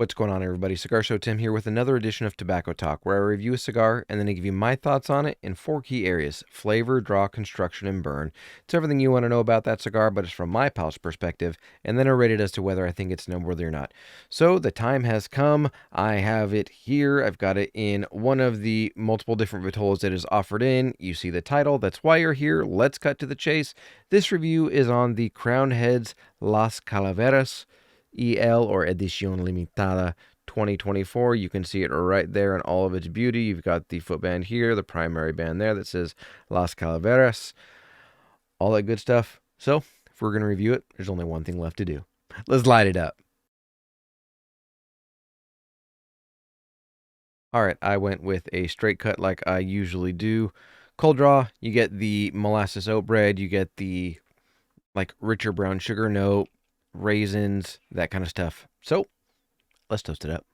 What's going on, everybody? Cigar Show Tim here with another edition of Tobacco Talk, where I review a cigar and then I give you my thoughts on it in 4 key areas: flavor, draw, construction, and burn. It's everything you want to know about that cigar, but it's from my palate perspective, and then I rate it as to whether I think it's noteworthy or not. So the time has come. I have it here. I've got it in one of the multiple different vitolas that is offered in. You see the title. That's why you're here. Let's cut to the chase. This review is on the Crown Heads Las Calaveras EL or Edición Limitada 2024. You can see it right there in all of its beauty. You've got the footband here, the primary band there that says Las Calaveras, all that good stuff. So if we're going to review it, there's only one thing left to do. Let's light it up. All right, I went with a straight cut like I usually do. Cold draw, you get the molasses oat bread, you get the like richer brown sugar note, raisins, that kind of stuff. So let's toast it up.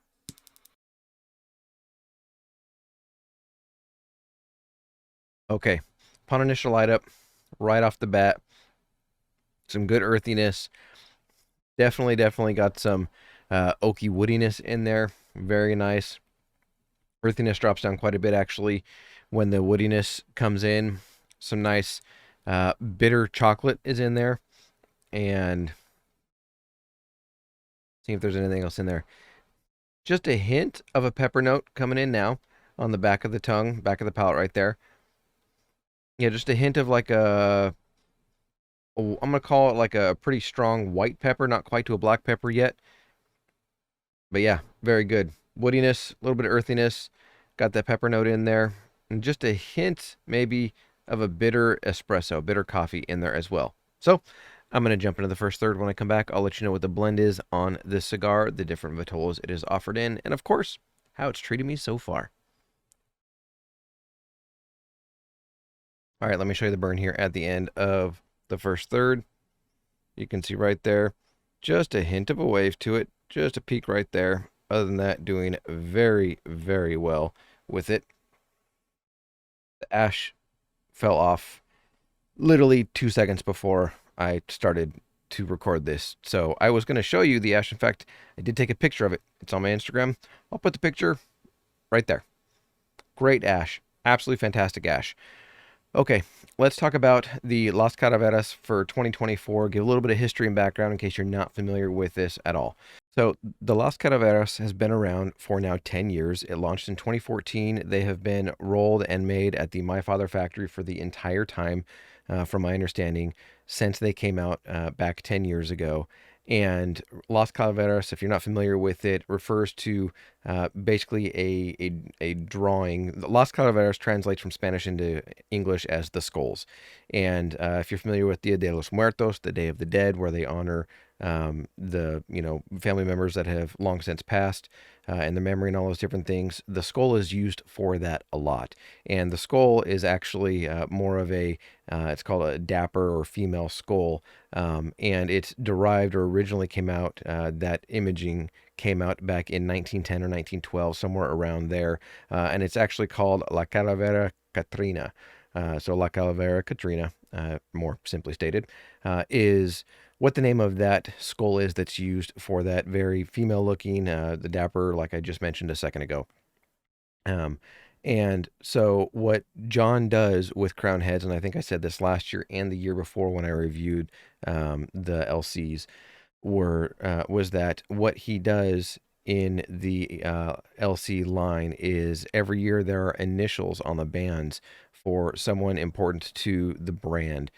Okay, upon initial light up, right off the bat, some good earthiness. Definitely got some oaky woodiness in there. Very nice. Earthiness drops down quite a bit, actually, when the woodiness comes in. Some nice bitter chocolate is in there. And see if there's anything else in there. Just a hint of a pepper note coming in now on the back of the tongue, back of the palate right there. Yeah, just a hint of like a, I'm going to call it like a pretty strong white pepper, not quite to a black pepper yet. But yeah, very good. Woodiness, a little bit of earthiness, got that pepper note in there, and just a hint maybe of a bitter espresso, bitter coffee in there as well. So I'm going to jump into the first third. When I come back, I'll let you know what the blend is on this cigar, the different vitolas it is offered in, and of course, how it's treated me so far. All right, let me show you the burn here at the end of the first third. You can see right there, just a hint of a wave to it, just a peak right there. Other than that, doing very well with it. The ash fell off literally 2 seconds before I started to record this. So I was going to show you the ash. In fact, I did take a picture of it. It's on my Instagram. I'll put the picture right there. Great ash. Absolutely fantastic ash. Okay, let's talk about the Las Calaveras for 2024. Give a little bit of history and background in case you're not familiar with this at all. So the Las Calaveras has been around for now 10 years. It launched in 2014. They have been rolled and made at the My Father factory for the entire time, from my understanding, since they came out back 10 years ago. And Las Calaveras, if you're not familiar with it, refers to basically a drawing. Las Calaveras translates from Spanish into English as the skulls. And if you're familiar with Dia de los Muertos, the Day of the Dead, where they honor the family members that have long since passed, and the memory and all those different things, the skull is used for that a lot. And the skull is actually more of a it's called a dapper or female skull, and it's derived or originally came out, that imaging came out back in 1910 or 1912, somewhere around there, and it's actually called La Calavera Catrina. So La Calavera Catrina, more simply stated, is what the name of that skull is that's used for that very female looking, the dapper, like I just mentioned a second ago. And so what John does with Crown Heads, and I think I said this last year and the year before when I reviewed the LCs, was that what he does in the LC line is every year there are initials on the bands for someone important to the brand.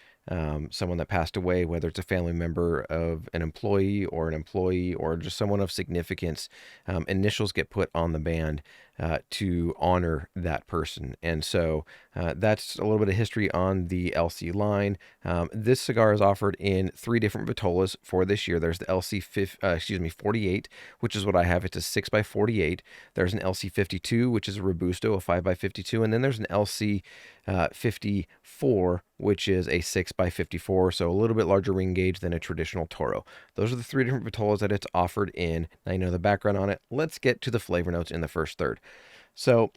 Someone that passed away, whether it's a family member of an employee or just someone of significance, initials get put on the band to honor that person. And so that's a little bit of history on the LC line. This cigar is offered in 3 different vitolas for this year. There's the LC 48, which is what I have. It's a 6x48. There's an LC 52, which is a Robusto, a 5x52, and then there's an LC 54, which is a 6x54, so a little bit larger ring gauge than a traditional Toro. Those are the 3 different vitolas that it's offered in. Now you know the background on it. Let's get to the flavor notes in the first third. So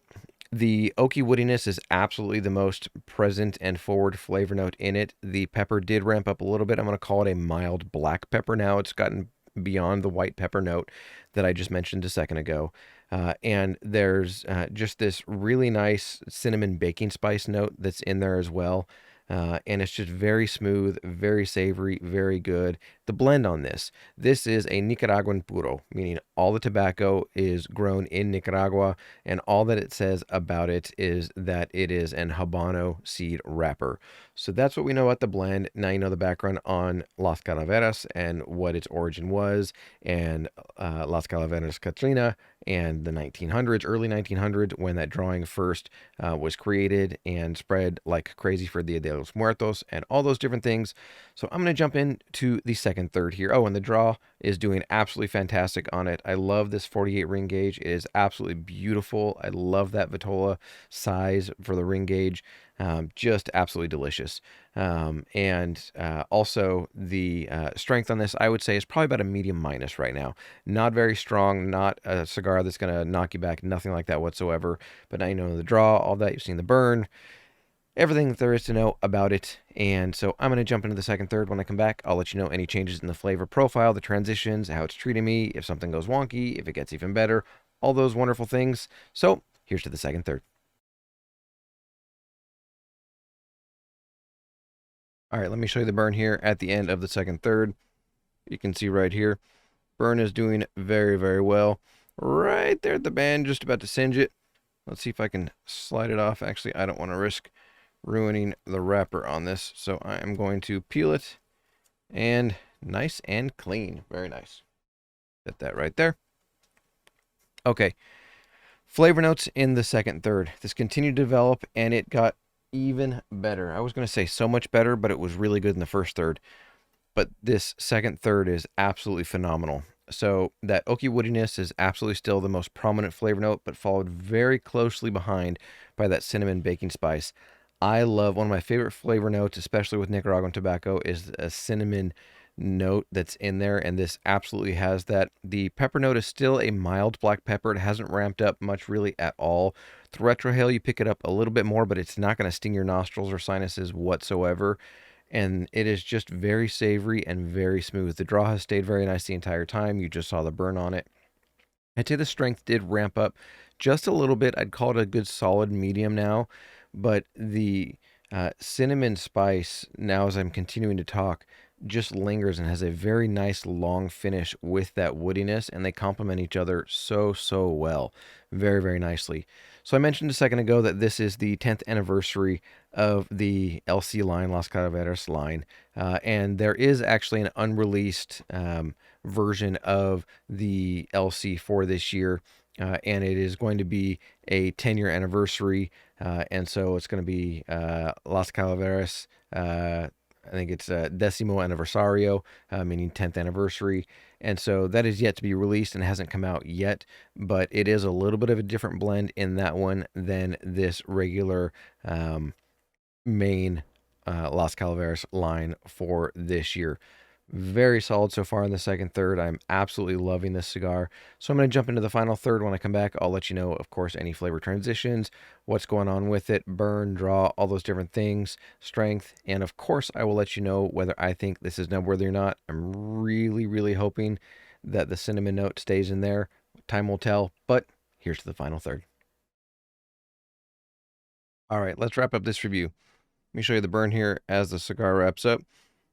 the oaky woodiness is absolutely the most present and forward flavor note in it. The pepper did ramp up a little bit. I'm going to call it a mild black pepper now. It's gotten beyond the white pepper note that I just mentioned a second ago. And there's just this really nice cinnamon baking spice note that's in there as well. And it's just very smooth, very savory, very good. The blend on this is a Nicaraguan puro, meaning all the tobacco is grown in Nicaragua, and all that it says about it is that it is an Habano seed wrapper. So that's what we know about the blend. Now you know the background on Las Calaveras and what its origin was, and Las Calaveras Catrina, and the 1900s, early 1900s, when that drawing first was created and spread like crazy for Dia de los Muertos and all those different things. So I'm going to jump into the second third here. Oh, and the draw is doing absolutely fantastic on it. I love this 48 ring gauge. It is absolutely beautiful. I love that Vitola size for the ring gauge. Just absolutely delicious. Also the strength on this, I would say, is probably about a medium minus right now. Not very strong, not a cigar that's going to knock you back, nothing like that whatsoever. But now you know the draw, all that, you've seen the burn, everything that there is to know about it. And so I'm going to jump into the second third. When I come back, I'll let you know any changes in the flavor profile, the transitions, how it's treating me, if something goes wonky, if it gets even better, all those wonderful things. So here's to the second third. All right, let me show you the burn here at the end of the second third. You can see right here, burn is doing very, very well. Right there at the band, just about to singe it. Let's see if I can slide it off. Actually, I don't want to risk ruining the wrapper on this, so I am going to peel it, and nice and clean. Very nice. Set that right there. Okay, flavor notes in the second third. This continued to develop, and it got even better. I was going to say so much better, but it was really good in the first third. But this second third is absolutely phenomenal. So that oaky woodiness is absolutely still the most prominent flavor note, but followed very closely behind by that cinnamon baking spice. I love, one of my favorite flavor notes, especially with Nicaraguan tobacco, is a cinnamon note that's in there, and this absolutely has that. The pepper note is still a mild black pepper. It hasn't ramped up much really at all. The retrohale, you pick it up a little bit more, but it's not going to sting your nostrils or sinuses whatsoever. And it is just very savory and very smooth. The draw has stayed very nice the entire time. You just saw the burn on it. I'd say the strength did ramp up just a little bit. I'd call it a good solid medium now, but the cinnamon spice, now as I'm continuing to talk, just lingers and has a very nice long finish with that woodiness, and they complement each other so, so well. Very, very nicely. So I mentioned a second ago that this is the 10th anniversary of the LC line, Las Calaveras line, and there is actually an unreleased version of the LC for this year, and it is going to be a 10-year anniversary, and so it's going to be Las Calaveras. I think it's Decimo Aniversario, meaning 10th anniversary. And so that is yet to be released and hasn't come out yet, but it is a little bit of a different blend in that one than this regular main Las Calaveras line for this year. Very solid so far in the second third. I'm absolutely loving this cigar. So I'm going to jump into the final third. When I come back, I'll let you know, of course, any flavor transitions, what's going on with it, burn, draw, all those different things, strength, and of course, I will let you know whether I think this is noteworthy or not. I'm really, really hoping that the cinnamon note stays in there. Time will tell, but here's to the final third. All right, let's wrap up this review. Let me show you the burn here as the cigar wraps up.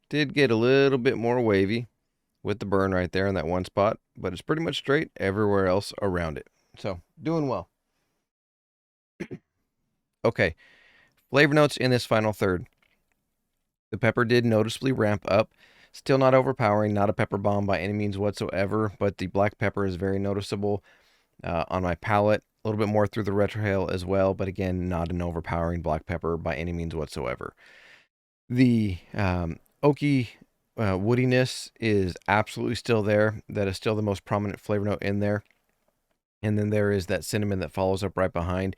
Did get a little bit more wavy with the burn right there in that one spot, but it's pretty much straight everywhere else around it. So, doing well. Okay, flavor notes in this final third. The pepper did noticeably ramp up. Still not overpowering, not a pepper bomb by any means whatsoever, but the black pepper is very noticeable on my palate. A little bit more through the retrohale as well, but again, not an overpowering black pepper by any means whatsoever. The oaky woodiness is absolutely still there. That is still the most prominent flavor note in there. And then there is that cinnamon that follows up right behind.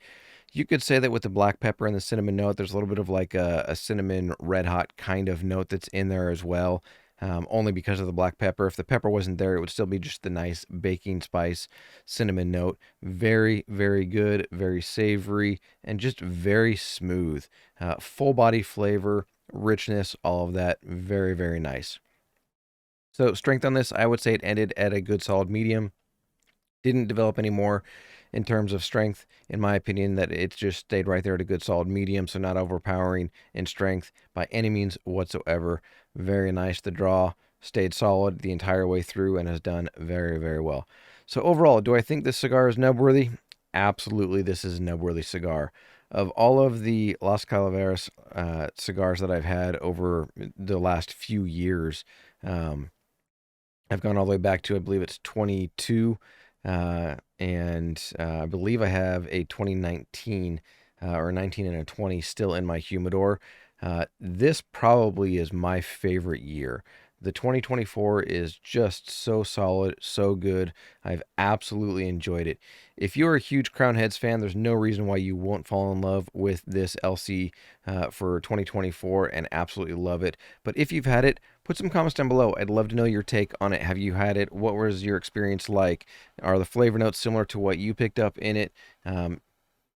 You could say that with the black pepper and the cinnamon note, there's a little bit of like a cinnamon red hot kind of note that's in there as well. Only because of the black pepper. If the pepper wasn't there, it would still be just the nice baking spice cinnamon note. Very, very good, very savory, and just very smooth. Full body flavor, richness, all of that. Very, very nice. So strength on this, I would say it ended at a good solid medium. Didn't develop any more in terms of strength, in my opinion, that it just stayed right there at a good solid medium, so not overpowering in strength by any means whatsoever. Very nice. The draw stayed solid the entire way through and has done very, very well. So overall, do I think this cigar is nub-worthy? Absolutely, this is a nub-worthy cigar. Of all of the Las Calaveras cigars that I've had over the last few years, I've gone all the way back to, I believe it's 22, and I believe I have a 2019 or 19 and a 20 still in my humidor. This probably is my favorite year. The 2024 is just so solid, so good. I've absolutely enjoyed it. If you're a huge Crown Heads fan, there's no reason why you won't fall in love with this LC for 2024 and absolutely love it. But if you've had it, put some comments down below. I'd love to know your take on it. Have you had it? What was your experience like? Are the flavor notes similar to what you picked up in it?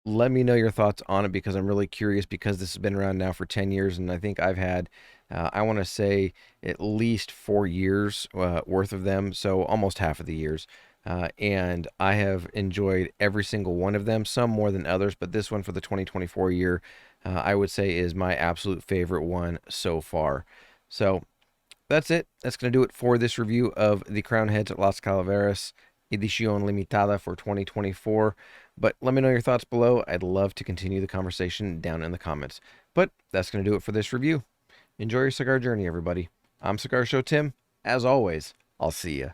Let me know your thoughts on it because I'm really curious because this has been around now for 10 years and I think I've had, I want to say, at least 4 years worth of them, so almost half of the years. And I have enjoyed every single one of them, some more than others, but this one for the 2024 year, I would say is my absolute favorite one so far. So that's it. That's going to do it for this review of the Crown Heads at Las Calaveras Edición Limitada for 2024. But let me know your thoughts below. I'd love to continue the conversation down in the comments. But that's going to do it for this review. Enjoy your cigar journey, everybody. I'm Cigar Show Tim. As always, I'll see ya.